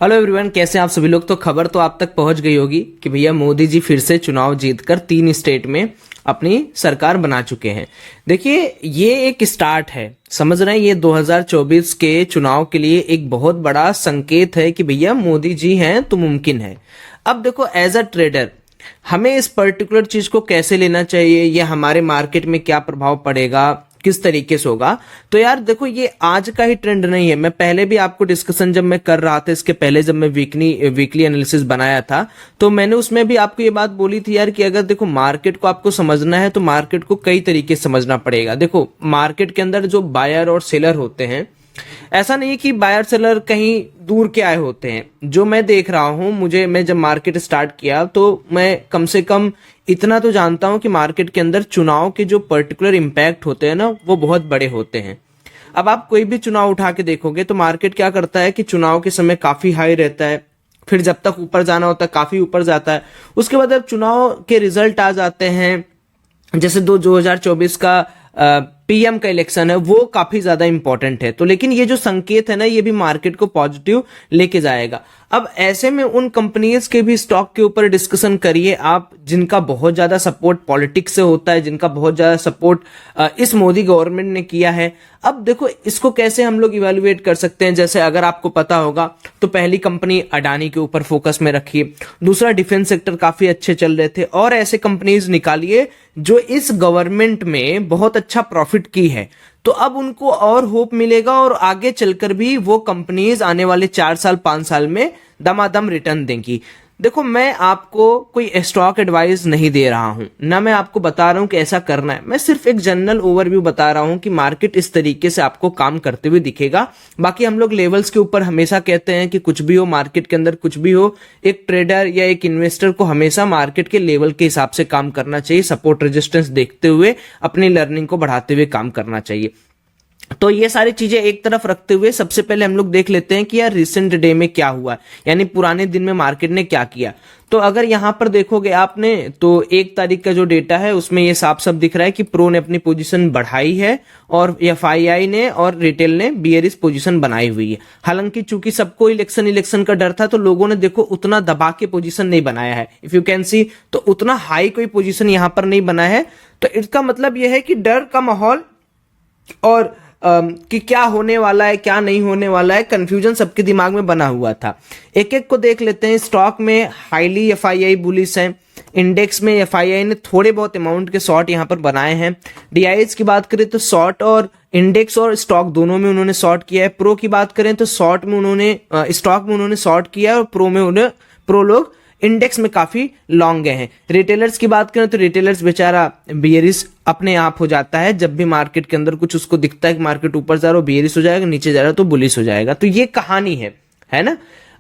Hello everyone, कैसे हैं आप सभी लोग। तो खबर तो आप तक पहुंच गई होगी कि भैया मोदी जी फिर से चुनाव जीतकर 3 स्टेट में अपनी सरकार बना चुके हैं। देखिए, ये एक स्टार्ट है, समझ रहे हैं। ये 2024 के चुनाव के लिए एक बहुत बड़ा संकेत है कि भैया मोदी जी हैं तो मुमकिन है। अब देखो, एज अ ट्रेडर हमें इस पर्टिकुलर चीज को कैसे लेना चाहिए, ये हमारे मार्केट में क्या प्रभाव पड़ेगा, किस तरीके से होगा। तो यार देखो, ये आज का ही ट्रेंड नहीं है। मैं पहले भी आपको डिस्कशन जब मैं कर रहा था, इसके पहले जब मैं वीकली एनालिसिस बनाया था, तो मैंने उसमें भी आपको ये बात बोली थी यार कि अगर देखो मार्केट को आपको समझना है तो मार्केट को कई तरीके से समझना पड़ेगा। देखो, मार्केट के अंदर जो बायर और सेलर होते हैं, ऐसा नहीं है कि बायर सेलर कहीं दूर के आए होते हैं। जो मैं देख रहा हूं, मैं जब मार्केट स्टार्ट किया तो मैं कम से कम इतना तो जानता हूं कि मार्केट के अंदर चुनाव के जो पर्टिकुलर इंपैक्ट होते हैं ना, वो बहुत बड़े होते हैं। अब आप कोई भी चुनाव उठा के देखोगे तो मार्केट क्या करता है कि चुनाव के समय काफी हाई रहता है, फिर जब तक ऊपर जाना होता है काफी ऊपर जाता है। उसके बाद अब चुनाव के रिजल्ट आ जाते हैं, जैसे 2024 का पीएम का इलेक्शन है, वो काफी ज्यादा इंपॉर्टेंट है। तो लेकिन ये जो संकेत है ना, ये भी मार्केट को पॉजिटिव लेके जाएगा। अब ऐसे में उन कंपनीज के भी स्टॉक के ऊपर डिस्कशन करिए आप, जिनका बहुत ज्यादा सपोर्ट पॉलिटिक्स से होता है, जिनका बहुत ज्यादा सपोर्ट इस मोदी गवर्नमेंट ने किया है। अब देखो, इसको कैसे हम लोग इवेल्युएट कर सकते हैं। जैसे अगर आपको पता होगा तो पहली कंपनी अडानी के ऊपर फोकस में रखिए, दूसरा डिफेंस सेक्टर काफी अच्छे चल रहे थे, और ऐसे कंपनीज निकालिए जो इस गवर्नमेंट में बहुत अच्छा प्रॉफिट की है। तो अब उनको और होप मिलेगा और आगे चलकर भी वो कंपनीज आने वाले 4 साल 5 साल में दमादम रिटर्न देंगी। देखो, मैं आपको कोई स्टॉक एडवाइस नहीं दे रहा हूं, ना मैं आपको बता रहा हूं कि ऐसा करना है। मैं सिर्फ एक जनरल ओवरव्यू बता रहा हूं कि मार्केट इस तरीके से आपको काम करते हुए दिखेगा। बाकी हम लोग लेवल्स के ऊपर हमेशा कहते हैं कि कुछ भी हो मार्केट के अंदर, कुछ भी हो, एक ट्रेडर या एक इन्वेस्टर को हमेशा मार्केट के लेवल के हिसाब से काम करना चाहिए, सपोर्ट रेजिस्टेंस देखते हुए अपनी लर्निंग को बढ़ाते हुए काम करना चाहिए। तो ये सारी चीजें एक तरफ रखते हुए सबसे पहले हम लोग देख लेते हैं कि यार रिसेंट डे में क्या हुआ, यानी पुराने दिन में मार्केट ने क्या किया। तो अगर यहां पर देखोगे आपने, तो 1 तारीख का जो डेटा है उसमें ये साफ साफ दिख रहा है कि प्रो ने अपनी पोजीशन बढ़ाई है और एफआईआई ने और रिटेल ने बियरिश पोजीशन बनाई हुई है। हालांकि चूंकि सबको इलेक्शन का डर था, तो लोगों ने देखो उतना दबा के पोजीशन नहीं बनाया है। इफ यू कैन सी, तो उतना हाई कोई पोजीशन यहां पर नहीं बना है। तो इसका मतलब यह है कि डर का माहौल और कि क्या होने वाला है क्या नहीं होने वाला है, कंफ्यूजन सबके दिमाग में बना हुआ था। एक एक को देख लेते हैं। स्टॉक में हाईली एफआईआई बुलिश है, इंडेक्स में एफआईआई ने थोड़े बहुत अमाउंट के शॉर्ट यहां पर बनाए हैं। डीआईएच की बात करें तो शॉर्ट और इंडेक्स और स्टॉक दोनों में उन्होंने शॉर्ट किया है। प्रो की बात करें तो शॉर्ट में उन्होंने स्टॉक में उन्होंने शॉर्ट किया है और प्रो लोग इंडेक्स में काफी लॉन्ग गए हैं। रिटेलर्स की बात करें तो रिटेलर्स बेचारा बियरिश अपने आप हो जाता है, जब भी मार्केट के अंदर कुछ उसको दिखता है कि मार्केट ऊपर जा रहा है बियरिश हो जाएगा, नीचे जा रहा है तो बुलिश हो जाएगा। तो ये कहानी है ना।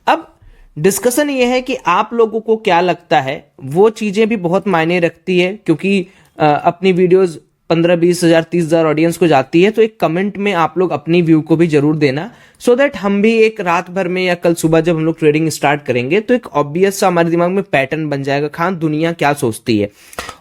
अब डिस्कशन ये है कि आप लोगों को क्या लगता है, वो चीजें भी बहुत मायने रखती है, क्योंकि अपनी वीडियोस 15-20 हजार 30 हजार ऑडियंस को जाती है। तो एक कमेंट में आप लोग अपनी व्यू को भी जरूर देना, सो दैट हम भी एक रात भर में या कल सुबह जब हम लोग ट्रेडिंग स्टार्ट करेंगे तो एक ऑब्वियस सा हमारे दिमाग में पैटर्न बन जाएगा, खान दुनिया क्या सोचती है।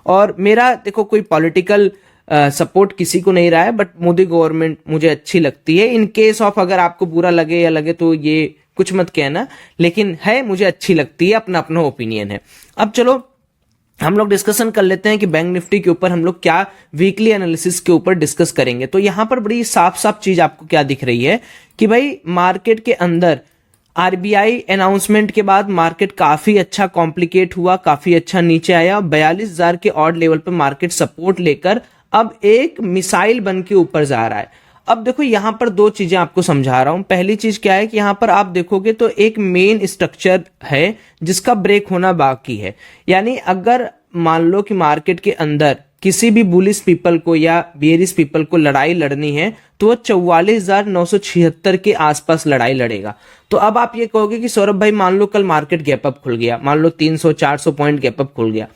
और मेरा देखो कोई पॉलिटिकल सपोर्ट किसी को नहीं रहा है, बट मोदी गवर्नमेंट मुझे अच्छी लगती है। इन केस ऑफ अगर आपको बुरा लगे या लगे तो ये कुछ मत कहना, लेकिन है मुझे अच्छी लगती है, अपना अपना ओपिनियन है। अब चलो हम लोग डिस्कशन कर लेते हैं कि बैंक निफ्टी के ऊपर हम लोग क्या वीकली एनालिसिस के ऊपर डिस्कस करेंगे। तो यहां पर बड़ी साफ साफ चीज आपको क्या दिख रही है कि भाई मार्केट के अंदर आरबीआई अनाउंसमेंट के बाद मार्केट काफी अच्छा कॉम्प्लिकेट हुआ, काफी अच्छा नीचे आया। 42,000 के ऑड लेवल पर मार्केट सपोर्ट लेकर अब एक मिसाइल बन के ऊपर जा रहा है। अब देखो, यहां पर 2 चीजें आपको समझा रहा हूं। पहली चीज क्या है कि यहां पर आप देखोगे तो एक मेन स्ट्रक्चर है जिसका ब्रेक होना बाकी है। यानी अगर मान लो कि मार्केट के अंदर किसी भी बुलिश पीपल को या बेयरिश पीपल को लड़ाई लड़नी है तो वो 44,976 के आसपास लड़ाई लड़ेगा। तो अब आप ये कहोगे कि सौरभ भाई, मान लो कल मार्केट गैप अप खुल गया, मान लो 300-400 पॉइंट गैप अप खुल गया,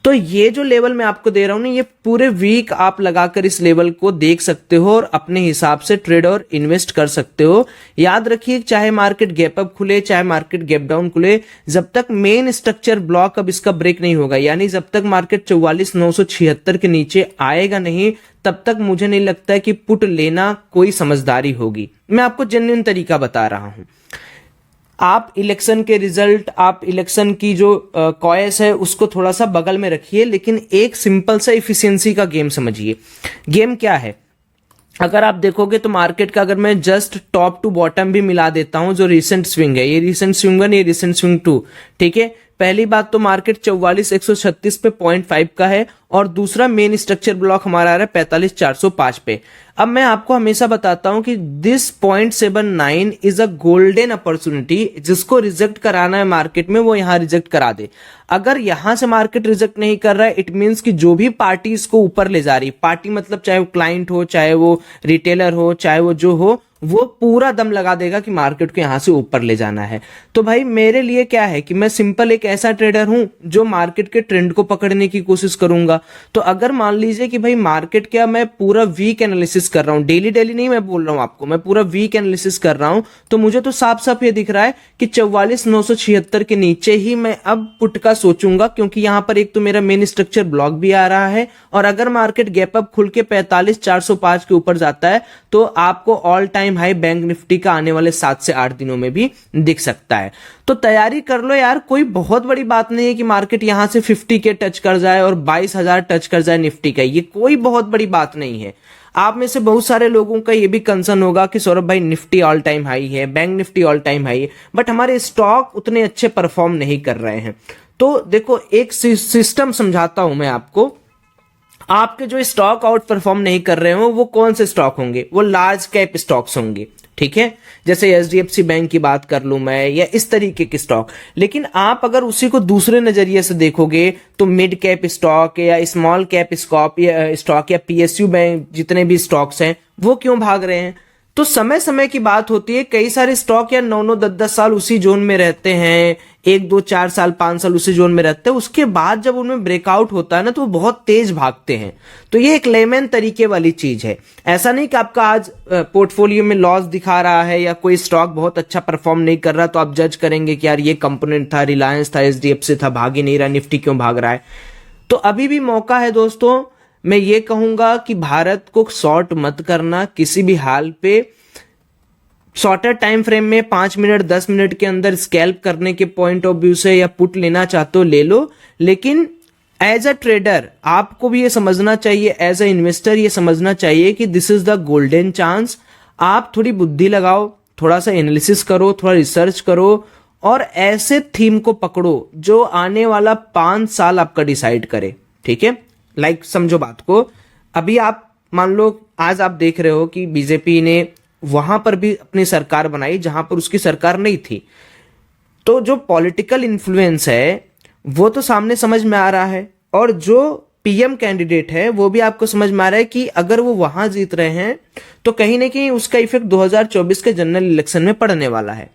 तो ये जो लेवल मैं आपको दे रहा हूं ना, ये पूरे वीक आप लगाकर इस लेवल को देख सकते हो और अपने हिसाब से ट्रेड और इन्वेस्ट कर सकते हो। याद रखिए, चाहे मार्केट गैप अप खुले चाहे मार्केट गैप डाउन खुले, जब तक मेन स्ट्रक्चर ब्लॉक अब इसका ब्रेक नहीं होगा, यानी जब तक मार्केट 44,976 के नीचे आएगा नहीं, तब तक मुझे नहीं लगता है कि पुट लेना कोई समझदारी होगी। मैं आपको जेन्युइन तरीका बता रहा हूं। आप इलेक्शन के रिजल्ट, आप इलेक्शन की जो कॉयस है उसको थोड़ा सा बगल में रखिए, लेकिन एक सिंपल सा इफिशियंसी का गेम समझिए। गेम क्या है? अगर आप देखोगे तो मार्केट का, अगर मैं जस्ट टॉप टू बॉटम भी मिला देता हूं, जो रिसेंट स्विंग है, ये रिसेंट स्विंग 1, ये रिसेंट स्विंग 2, ठीक है। पहली बात तो मार्केट 44,136 पे 0.5 का है, और दूसरा मेन स्ट्रक्चर ब्लॉक हमारा आ रहा है 45,405 पे। अब मैं आपको हमेशा बताता हूं कि this 0.79 is a golden opportunity. जिसको रिजेक्ट कराना है मार्केट में वो यहां रिजेक्ट करा दे। अगर यहां से मार्केट रिजेक्ट नहीं कर रहा है, इट मींस कि जो भी पार्टी इसको ऊपर ले जा रही, पार्टी मतलब चाहे वो क्लाइंट हो, चाहे वो रिटेलर हो, चाहे वो जो हो, वो पूरा दम लगा देगा कि मार्केट को यहां से ऊपर ले जाना है। तो भाई मेरे लिए क्या है कि मैं सिंपल एक ऐसा ट्रेडर हूं जो मार्केट के ट्रेंड को पकड़ने की कोशिश करूंगा। तो अगर मान लीजिए कि भाई मार्केट क्या, मैं पूरा वीक एनालिसिस कर रहा हूं, डेली डेली नहीं मैं बोल रहा हूं आपको, मैं पूरा वीक एनालिसिस कर रहा हूं, तो मुझे तो साफ साफ ये दिख रहा है कि 44,976 के नीचे ही मैं अब पुट का सोचूंगा, क्योंकि यहां पर एक तो मेरा मेन स्ट्रक्चर ब्लॉक भी आ रहा है, और अगर मार्केट गैप अप खुल के 45,405 के ऊपर जाता है तो आपको all time high bank Nifty का आने वाले 7 से 8 दिनों में भी दिख सकता है। तो तैयारी कर लो यार, कोई बहुत बड़ी बात नहीं है कि मार्केट यहां से 50 के टच कर जाए और 22,000 टच कर जाए निफ्टी का, ये कोई बहुत बड़ी बात नहीं है। आप में से बहुत सारे लोगों का ये भी कंसर्न होगा कि सौरभ भाई निफ्टी ऑल टाइम हाई है, bank Nifty all time high है, बट हमारे स्टॉक उतने अच्छे परफॉर्म नहीं कर रहे हैं। तो देखो एक सिस्टम समझाता हूं मैं आपको। आपके जो स्टॉक आउट परफॉर्म नहीं कर रहे हो वो कौन से स्टॉक होंगे? वो लार्ज कैप स्टॉक्स होंगे, ठीक है। जैसे एचडीएफसी बैंक की बात कर लूं मैं, या इस तरीके के स्टॉक। लेकिन आप अगर उसी को दूसरे नजरिए से देखोगे तो मिड कैप स्टॉक या स्मॉल कैप स्टॉक या पीएसयू बैंक, जितने भी स्टॉक्स हैं वो क्यों भाग रहे हैं? तो समय समय की बात होती है, कई सारे स्टॉक या 9-9 10-10 साल उसी जोन में रहते हैं, 1-2 4 साल 5 साल उसी जोन में रहते हैं, उसके बाद जब उनमें ब्रेकआउट होता है ना तो वो बहुत तेज भागते हैं। तो ये एक लेमन तरीके वाली चीज है। ऐसा नहीं कि आपका आज पोर्टफोलियो में लॉस दिखा रहा है या कोई स्टॉक बहुत अच्छा परफॉर्म नहीं कर रहा तो आप जज करेंगे कि यार ये कंपोनेंट था, रिलायंस था, एचडीएफसी था, भाग ही नहीं रहा, निफ्टी क्यों भाग रहा है। तो अभी भी मौका है दोस्तों। मैं ये कहूंगा कि भारत को शॉर्ट मत करना किसी भी हाल पे। शॉर्टर टाइम फ्रेम में 5 मिनट 10 मिनट के अंदर स्कैल्प करने के पॉइंट ऑफ व्यू से या पुट लेना चाहते हो ले लो, लेकिन एज अ ट्रेडर आपको भी ये समझना चाहिए, एज अ इन्वेस्टर ये समझना चाहिए कि this is the golden chance. आप थोड़ी बुद्धि लगाओ, थोड़ा सा एनालिसिस करो, थोड़ा रिसर्च करो, और ऐसे थीम को पकड़ो जो आने वाला 5 साल आपका डिसाइड करे, ठीक है। लाइक समझो बात को। अभी आप मान लो आज आप देख रहे हो कि बीजेपी ने वहां पर भी अपनी सरकार बनाई जहां पर उसकी सरकार नहीं थी। तो जो पॉलिटिकल इन्फ्लुएंस है वो तो सामने समझ में आ रहा है, और जो पीएम कैंडिडेट है वो भी आपको समझ में आ रहा है कि अगर वो वहां जीत रहे हैं तो कहीं ना कहीं उसका इफेक्ट 2024 के जनरल इलेक्शन में पड़ने वाला है।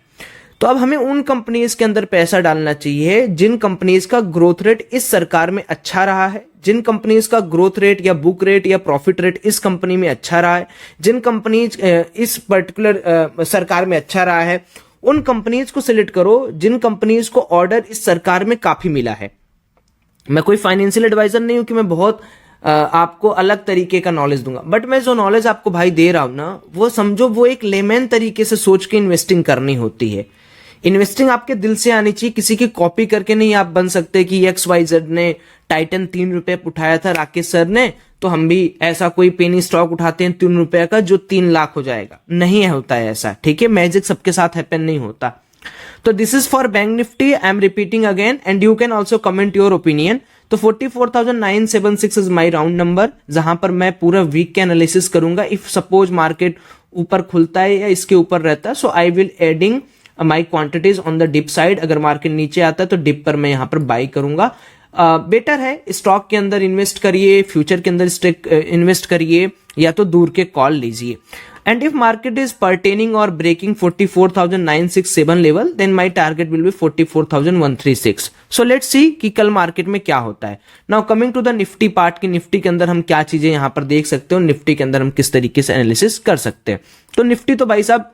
तो अब हमें उन कंपनीज के अंदर पैसा डालना चाहिए जिन कंपनीज का ग्रोथ रेट इस सरकार में अच्छा रहा है, जिन कंपनीज का ग्रोथ रेट या बुक रेट या प्रॉफिट रेट इस कंपनी में अच्छा रहा है, जिन कंपनीज इस पर्टिकुलर सरकार में अच्छा रहा है, उन कंपनीज को सिलेक्ट करो जिन कंपनीज को ऑर्डर इस सरकार में काफी मिला है। मैं कोई फाइनेंशियल एडवाइजर नहीं हूं कि मैं बहुत आपको अलग तरीके का नॉलेज दूंगा, बट मैं जो नॉलेज आपको भाई दे रहा हूं ना, वो समझो वो एक लेमैन तरीके से सोच के इन्वेस्टिंग करनी होती है। इन्वेस्टिंग आपके दिल से आनी चाहिए, किसी की कॉपी करके नहीं आप बन सकते कि XYZ ने टाइटन 3 रुपए उठाया था राकेश सर ने, तो हम भी ऐसा कोई पेनी स्टॉक उठाते हैं 3 रुपए का जो 3 लाख हो जाएगा। नहीं है होता है ऐसा, ठीक है। मैजिक सबके साथ हैपन नहीं होता। तो this is for bank Nifty, I am repeating again and you can also comment your opinion. तो 44,976 इज माई राउंड नंबर, जहां पर मैं पूरा वीक के एनालिसिस करूंगा। इफ सपोज मार्केट ऊपर खुलता है या इसके ऊपर रहता है, so I will adding my quantities on the dip side. अगर मार्केट नीचे आता है तो डिप पर मैं यहां पर बाई करूंगा। बेटर है स्टॉक के अंदर इन्वेस्ट करिए, फ्यूचर के अंदर इन्वेस्ट करिए, या तो दूर के कॉल लीजिए। And if market is pertaining और breaking 44,967 level, then my target will be 44,136। So let's see कि कल मार्केट में क्या होता है। Now coming to the Nifty part, की निफ्टी के अंदर हम क्या चीजें यहां पर देख सकते हो, निफ्टी के अंदर हम किस तरीके से एनालिसिस कर सकते हैं। तो निफ्टी तो भाई साहब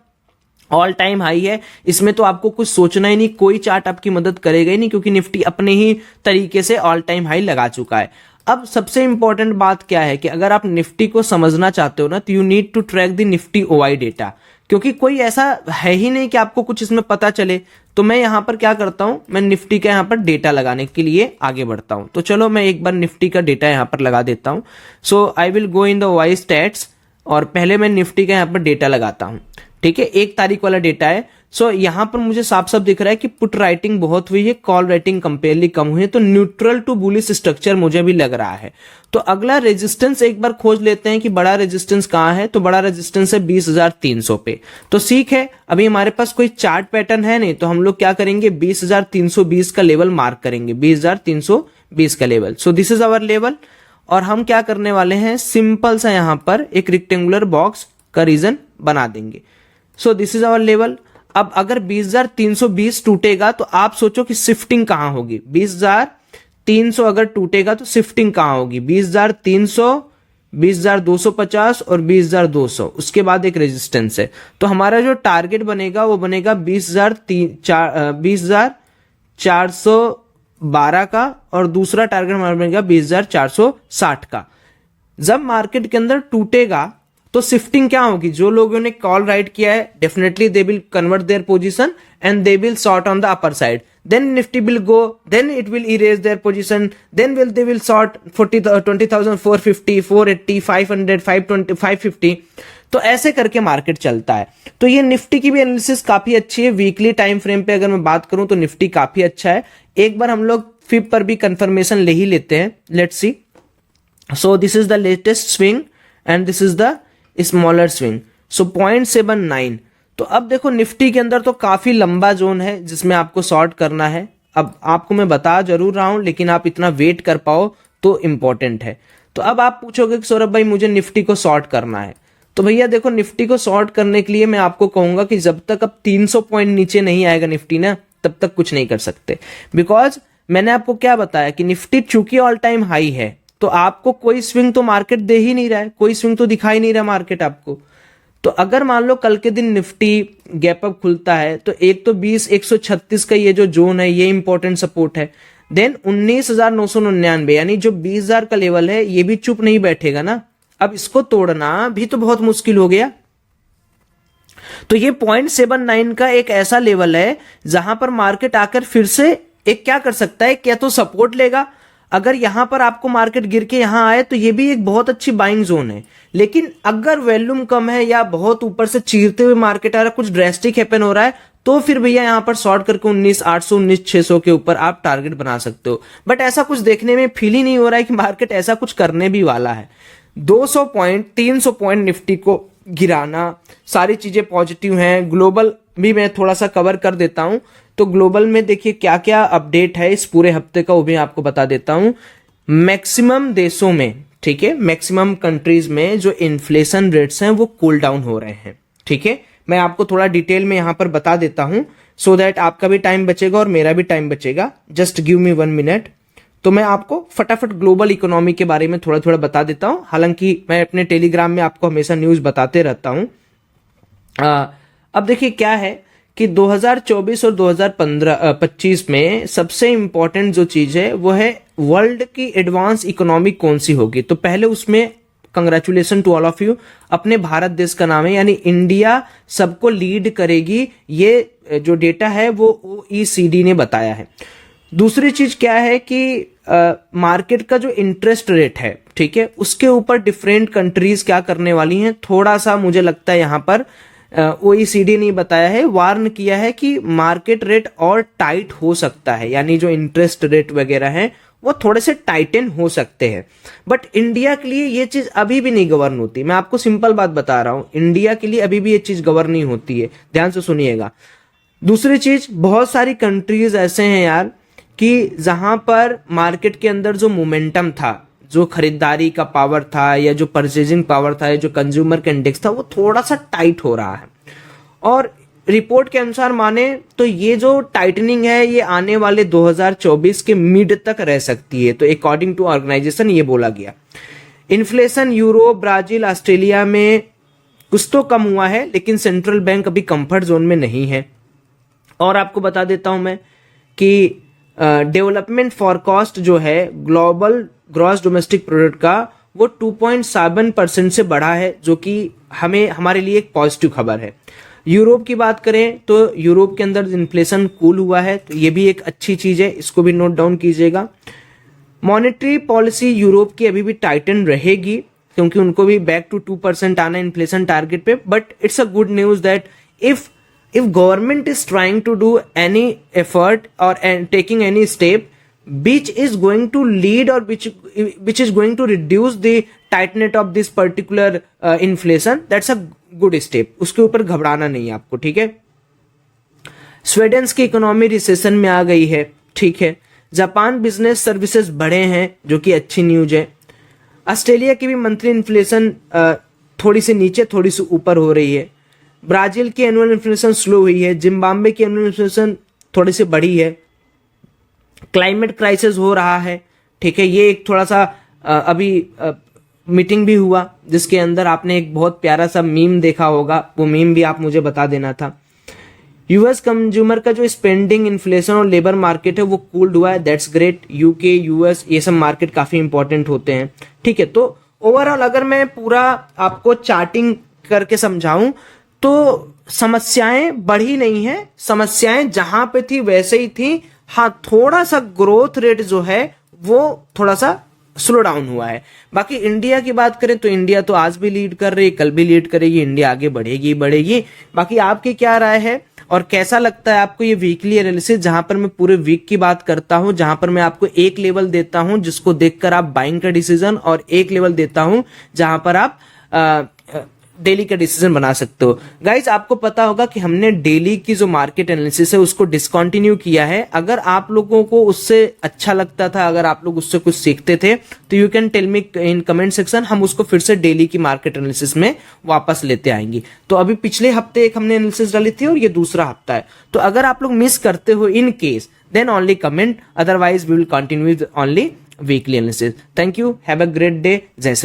ऑल टाइम हाई है, इसमें तो आपको कुछ सोचना ही नहीं, कोई चार्ट आपकी मदद करेगा ही नहीं, क्योंकि निफ्टी अपने ही तरीके से ऑल टाइम हाई लगा चुका है। अब सबसे इंपॉर्टेंट बात क्या है कि अगर आप निफ्टी को समझना चाहते हो ना, तो you need to track the Nifty OI data, क्योंकि कोई ऐसा है ही नहीं कि आपको कुछ इसमें पता चले। तो मैं यहां पर क्या करता हूं, मैं निफ्टी का यहां पर डेटा लगाने के लिए आगे बढ़ता हूं। तो चलो मैं एक बार निफ्टी का डेटा यहां पर लगा देता हूं। So I will go in the OI stats, और पहले मैं निफ्टी का यहां पर डेटा लगाता हूं। ठीक है, 1 तारीख वाला डेटा है। सो यहां पर मुझे साफ साफ दिख रहा है कि पुट राइटिंग बहुत हुई है, कॉल राइटिंग कंपेयरली कम हुई है, तो न्यूट्रल टू बुलिश स्ट्रक्चर मुझे भी लग रहा है। तो अगला रेजिस्टेंस एक बार खोज लेते हैं कि बड़ा रेजिस्टेंस कहां है। तो बड़ा रेजिस्टेंस है 20,300 पे। तो सीख है, अभी हमारे पास कोई चार्ट पैटर्न है नहीं, तो हम लोग क्या करेंगे, 20,320 का लेवल मार्क करेंगे, 20,320 का level. So this is our level, और हम क्या करने वाले हैं, सिंपल सा यहां पर एक रेक्टेंगुलर बॉक्स का रीजन बना देंगे। So this is our level. अब अगर 20,320 टूटेगा तो आप सोचो कि शिफ्टिंग कहां होगी। 20,300 अगर टूटेगा तो शिफ्टिंग कहां होगी, 20,300, 20,250 और 20,200। उसके बाद एक रेजिस्टेंस है। तो हमारा जो टारगेट बनेगा वो बनेगा 20,412 का, और दूसरा टारगेट हमारा बनेगा 20,460 का। जब मार्केट के अंदर टूटेगा तो शिफ्टिंग क्या होगी, जो लोगों ने कॉल राइट किया है definitely they will convert their position and they will short on the upper side, then Nifty will go, then it will erase their position, then they will short 20,450, 480, 500, 520, 550। तो ऐसे करके मार्केट चलता है। तो ये Nifty की भी एनालिसिस काफी अच्छी है। वीकली टाइम फ्रेम पे अगर मैं बात करूं तो निफ्टी काफी अच्छा है। एक बार हम लोग फिब पर भी कंफर्मेशन ले ही लेते हैं, let's see. So this is the latest swing and this is the smaller swing. So 0.79। तो अब देखो निफ्टी के अंदर तो काफी लंबा जोन है जिसमें आपको शॉर्ट करना है। अब आपको मैं बता जरूर रहा हूं, लेकिन आप इतना वेट कर पाओ तो इंपॉर्टेंट है। तो अब आप पूछोगे कि सौरभ भाई मुझे निफ्टी को शॉर्ट करना है, तो भैया देखो निफ्टी को शॉर्ट करने के लिए मैं आपको कहूंगा कि जब तक अब 300 पॉइंट नीचे नहीं आएगा निफ्टी ना, तब तक कुछ नहीं कर सकते। बिकॉज मैंने आपको क्या बताया कि निफ्टी चूंकि ऑल टाइम हाई है, तो आपको कोई स्विंग तो मार्केट दे ही नहीं रहा है, कोई स्विंग तो दिखाई नहीं रहा मार्केट आपको। तो अगर मान लो कल के दिन निफ्टी गैप अप खुलता है, तो एक तो 20,136 का ये जो जोन है ये इंपॉर्टेंट सपोर्ट है। देन 19,999 यानी जो 20,000 का लेवल है, ये भी चुप नहीं बैठेगा ना। अब इसको तोड़ना भी तो बहुत मुश्किल हो गया। तो ये 0.79 का एक ऐसा लेवल है जहां पर मार्केट आकर फिर से एक क्या कर सकता है, क्या तो सपोर्ट लेगा। अगर यहां पर आपको मार्केट गिर के यहां आए तो ये भी एक बहुत अच्छी बाइंग जोन है। लेकिन अगर वॉल्यूम कम है या बहुत ऊपर से चीरते हुए मार्केट आ रहा है, कुछ ड्रेस्टिक हैपन हो रहा है, तो फिर भैया यहां पर शॉर्ट करके 19,800, 19,600 के ऊपर आप टारगेट बना सकते हो। बट ऐसा कुछ देखने में फील ही नहीं हो रहा है कि मार्केट ऐसा कुछ करने भी वाला है। 200 पॉइंट 300 पॉइंट निफ्टी को गिराना, सारी चीजें पॉजिटिव हैं। ग्लोबल भी मैं थोड़ा सा कवर कर देता हूं। तो ग्लोबल में देखिए क्या क्या अपडेट है इस पूरे हफ्ते का, वो भी आपको बता देता हूं। मैक्सिमम देशों में, ठीक है, मैक्सिमम कंट्रीज में जो इन्फ्लेशन रेट्स हैं वो कूल डाउन हो रहे हैं। ठीक है, मैं आपको थोड़ा डिटेल में यहां पर बता देता हूं, सो दैट आपका भी टाइम बचेगा और मेरा भी टाइम बचेगा। Just give me 1 minute. तो मैं आपको फटाफट ग्लोबल इकोनॉमी के बारे में थोड़ा थोड़ा बता देता हूं। हालांकि मैं अपने टेलीग्राम में आपको हमेशा न्यूज बताते रहता हूं। अब देखिए क्या है कि 2024 और 2025 में सबसे इंपॉर्टेंट जो चीज है वो है वर्ल्ड की एडवांस इकोनॉमी कौन सी होगी। तो पहले उसमें congratulation to all of you, अपने भारत देश का नाम है, यानी इंडिया सबको लीड करेगी। ये जो डेटा है वो OECD ने बताया है। दूसरी चीज क्या है कि मार्केट का जो इंटरेस्ट रेट है, ठीक है, उसके ऊपर डिफरेंट कंट्रीज क्या करने वाली हैं, थोड़ा सा मुझे लगता है यहां पर OECD ने बताया है, वार्न किया है कि मार्केट रेट और टाइट हो सकता है, यानी जो इंटरेस्ट रेट वगैरह है वो थोड़े से टाइटन हो सकते हैं। बट इंडिया के लिए ये चीज अभी भी नहीं गवर्न होती। मैं आपको सिंपल बात बता रहा हूं, इंडिया के लिए अभी भी ये चीज गवर्न नहीं होती है, ध्यान से सुनिएगा। दूसरी चीज, बहुत सारी कंट्रीज ऐसे हैं यार कि जहां पर मार्केट के अंदर जो मोमेंटम था, जो खरीदारी का पावर था या जो परचेजिंग पावर था या जो कंज्यूमर का इंडेक्स था, वो थोड़ा सा टाइट हो रहा है। और रिपोर्ट के अनुसार माने तो ये जो टाइटनिंग है ये आने वाले 2024 के मिड तक रह सकती है। तो अकॉर्डिंग टू ऑर्गेनाइजेशन ये बोला गया। इन्फ्लेशन यूरोप, ब्राजील, ऑस्ट्रेलिया में कुछ तो कम हुआ है, लेकिन सेंट्रल बैंक अभी कंफर्ट जोन में नहीं है। और आपको बता देता हूं मैं कि डेवलपमेंट फॉरकास्ट जो है ग्लोबल ग्रॉस डोमेस्टिक प्रोडक्ट का वो 2.7% से बढ़ा है, जो कि हमारे लिए एक पॉजिटिव खबर है। यूरोप की बात करें तो यूरोप के अंदर इन्फ्लेशन कूल हुआ है, तो ये भी एक अच्छी चीज है, इसको भी नोट डाउन कीजिएगा। मॉनेटरी पॉलिसी यूरोप की अभी भी टाइटन रहेगी, क्योंकि उनको भी बैक टू 2% आना इन्फ्लेशन टारगेट पे। But it's a good news that if government is trying to do any effort or taking any step which is going to lead or which is going to reduce the tightness of this particular inflation, that's a good step। उसके ऊपर घबराना नहीं है आपको, ठीक है। Sweden की economy recession में आ गई है, ठीक है। जापान बिजनेस सर्विसेज बढ़े हैं, जो कि अच्छी न्यूज है। ऑस्ट्रेलिया की भी मंथली इन्फ्लेशन थोड़ी सी नीचे थोड़ी सी ऊपर हो रही है। ब्राजील की एनुअल इन्फ्लेशन स्लो हुई है। जिम्बाब्वे की एनुअल इन्फ्लेशन थोड़ी सी बढ़ी है। क्लाइमेट क्राइसिस हो रहा है, ठीक है। ये एक थोड़ा सा अभी मीटिंग भी हुआ, जिसके अंदर आपने एक बहुत प्यारा सा मीम देखा होगा, वो मीम भी आप मुझे बता देना था। यूएस कंज्यूमर का जो स्पेंडिंग, इन्फ्लेशन और लेबर मार्केट है वो कूल्ड हुआ है, दैट्स ग्रेट। यूके, यूएस, ये सब मार्केट काफी इंपॉर्टेंट होते हैं, ठीक है। तो ओवरऑल अगर मैं पूरा आपको चार्टिंग करके समझाऊं तो समस्याएं बढ़ी नहीं है, समस्याएं जहां पे थी वैसे ही थी। हाँ, थोड़ा सा ग्रोथ रेट जो है वो थोड़ा सा स्लो डाउन हुआ है। बाकी इंडिया की बात करें तो इंडिया तो आज भी लीड कर रही है, कल भी लीड करेगी, इंडिया आगे बढ़ेगी बढ़ेगी। बाकी आपकी क्या राय है और कैसा लगता है आपको ये वीकली एनालिसिस, जहां पर मैं पूरे वीक की बात करता हूं, जहां पर मैं आपको एक लेवल देता हूं जिसको देखकर आप बाइंग का डिसीजन, और एक लेवल देता हूं जहां पर आप डेली का डिसीजन बना सकते हो। गाइज, आपको पता होगा कि हमने डेली की जो मार्केट एनालिसिस है उसको डिसकंटिन्यू किया है। अगर आप लोगों को उससे अच्छा लगता था, अगर आप लोग उससे कुछ सीखते थे, तो you can tell me in comment section, हम उसको फिर से डेली की मार्केट एनालिसिस में वापस लेते आएंगे। तो अभी पिछले हफ्ते एक हमने एनालिसिस डाली थी और ये दूसरा हफ्ता है, तो अगर आप लोग मिस करते हो in case, then only comment, otherwise we will continue with only weekly analysis. Thank you, have a great day, जय श्री।